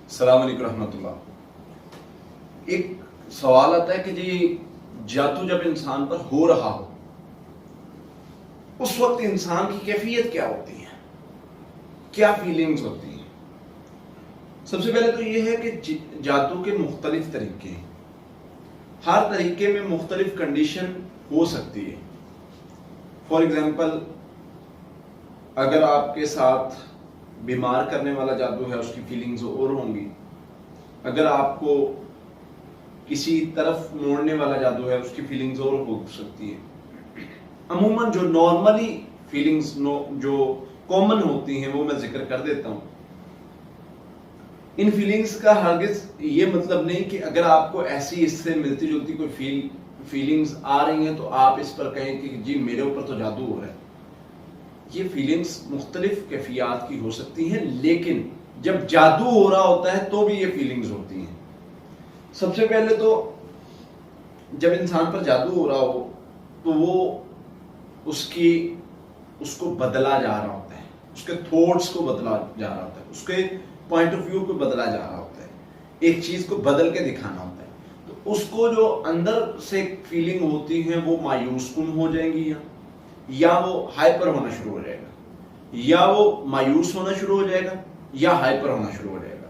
السلام علیکم رحمۃ اللہ۔ ایک سوال آتا ہے کہ جی جادو جب انسان پر ہو رہا ہو اس وقت انسان کی کیفیت کیا ہوتی ہے، کیا فیلنگز ہوتی ہیں؟ سب سے پہلے تو یہ ہے کہ جادو کے مختلف طریقے ہیں، ہر طریقے میں مختلف کنڈیشن ہو سکتی ہے۔ فار ایگزامپل، اگر آپ کے ساتھ بیمار کرنے والا جادو ہے اس کی فیلنگز اور ہوں گی، اگر آپ کو کسی طرف موڑنے والا جادو ہے اس کی فیلنگز اور ہو سکتی ہے۔ عموماً جو نارملی فیلنگز جو کامن ہوتی ہیں وہ میں ذکر کر دیتا ہوں۔ ان فیلنگز کا ہرگز یہ مطلب نہیں کہ اگر آپ کو ایسی اس سے ملتی جلتی کوئی فیلنگز آ رہی ہیں تو آپ اس پر کہیں کہ جی میرے اوپر تو جادو ہو رہا ہے۔ یہ فیلنگز مختلف کیفیات کی ہو سکتی ہیں، لیکن جب جادو ہو رہا ہوتا ہے تو بھی یہ فیلنگز ہوتی ہیں۔ سب سے پہلے تو جب انسان پر جادو ہو رہا ہو تو وہ اس کو بدلا جا رہا ہوتا ہے، اس کے تھوٹس کو بدلا جا رہا ہوتا ہے، اس کے پوائنٹ آف ویو کو بدلا جا رہا ہوتا ہے، ایک چیز کو بدل کے دکھانا ہوتا ہے۔ تو اس کو جو اندر سے فیلنگ ہوتی ہیں وہ مایوس کن ہو جائیں گی، یا وہ ہائپر ہونا شروع ہو جائے گا، یا وہ مایوس ہونا شروع ہو جائے گا، یا ہائپر ہونا شروع ہو جائے گا،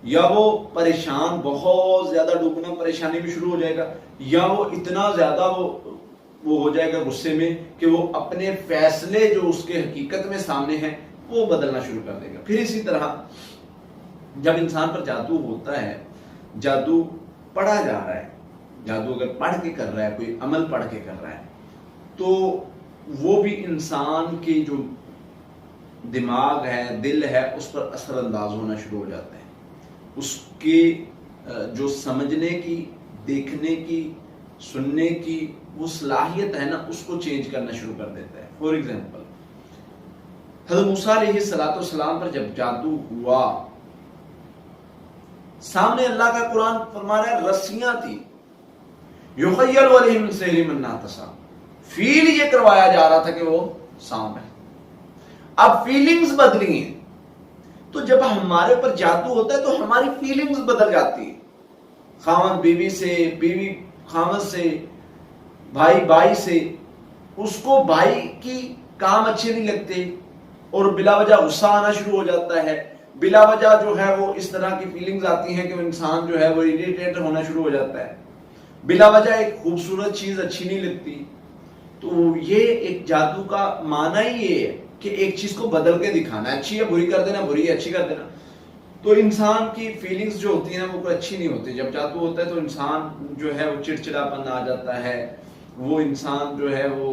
یا وہ پریشان، بہت زیادہ ڈوبنا پریشانی میں شروع ہو جائے گا، یا وہ اتنا زیادہ وہ ہو جائے گا غصے میں کہ وہ اپنے فیصلے جو اس کے حقیقت میں سامنے ہیں وہ بدلنا شروع کر دے گا۔ پھر اسی طرح جب انسان پر جادو ہوتا ہے، جادو پڑھا جا رہا ہے، جادو اگر پڑھ کے کر رہا ہے، کوئی عمل پڑھ کے کر رہا ہے، تو وہ بھی انسان کی جو دماغ ہے، دل ہے، اس پر اثر انداز ہونا شروع ہو جاتا ہے۔ اس کی جو سمجھنے کی، دیکھنے کی، سننے کی وہ صلاحیت ہے نا، اس کو چینج کرنا شروع کر دیتا ہے۔ فور ایگزامپل، حضرت موسیٰ علیہ السلام پر جب جادو ہوا، سامنے اللہ کا قرآن فرما رہا ہے رسیاں تھی، یخیل علیہ من سحرہم انہا تسعی، فیل یہ کروایا جا رہا تھا کہ وہ سانپ ہے۔ اب فیلنگز بدلی ہیں، تو جب ہمارے پر جادو ہوتا ہے تو ہماری فیلنگز بدل جاتی ہیں۔ خاوند بیوی سے، بیوی خاوند سے، بھائی بھائی سے، اس کو بھائی کی کام اچھے نہیں لگتے اور بلا وجہ غصہ آنا شروع ہو جاتا ہے، بلا وجہ جو ہے وہ اس طرح کی فیلنگز آتی ہیں کہ انسان جو ہے وہ اریٹیٹ ہونا شروع ہو جاتا ہے، بلا وجہ ایک خوبصورت چیز اچھی نہیں لگتی۔ تو یہ ایک جادو کا معنی ہی یہ ہے کہ ایک چیز کو بدل کے دکھانا، اچھی ہے بری کر دینا، بری ہے اچھی کر دینا۔ تو انسان کی فیلنگز جو ہوتی ہیں وہ کوئی اچھی نہیں ہوتی۔ جب جادو ہوتا ہے تو انسان جو ہے وہ چڑچڑاپن آ جاتا ہے، وہ انسان جو ہے وہ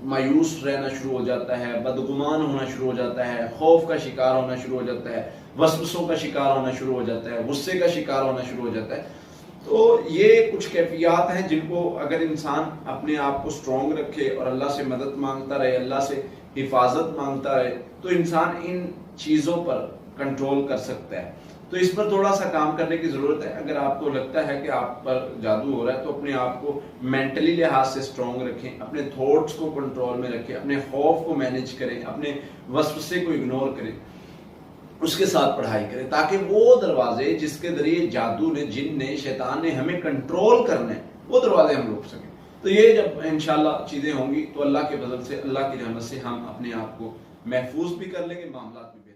مایوس رہنا شروع ہو جاتا ہے، بدگمان ہونا شروع ہو جاتا ہے، خوف کا شکار ہونا شروع ہو جاتا ہے، وسوسوں کا شکار ہونا شروع ہو جاتا ہے، غصے کا شکار ہونا شروع ہو جاتا ہے۔ تو یہ کچھ کیفیات ہیں جن کو اگر انسان اپنے آپ کو سٹرونگ رکھے اور اللہ سے مدد مانگتا رہے، اللہ سے حفاظت مانگتا رہے، تو انسان ان چیزوں پر کنٹرول کر سکتا ہے۔ تو اس پر تھوڑا سا کام کرنے کی ضرورت ہے۔ اگر آپ کو لگتا ہے کہ آپ پر جادو ہو رہا ہے تو اپنے آپ کو مینٹلی لحاظ سے سٹرونگ رکھیں، اپنے تھوٹس کو کنٹرول میں رکھیں، اپنے خوف کو مینیج کریں، اپنے وسوسے کو اگنور کریں، اس کے ساتھ پڑھائی کریں، تاکہ وہ دروازے جس کے ذریعے جادو نے، جن نے، شیطان نے ہمیں کنٹرول کرنا ہے، وہ دروازے ہم روک سکیں۔ تو یہ جب انشاءاللہ چیزیں ہوں گی تو اللہ کے فضل سے، اللہ کی رحمت سے ہم اپنے آپ کو محفوظ بھی کر لیں گے، معاملات بھی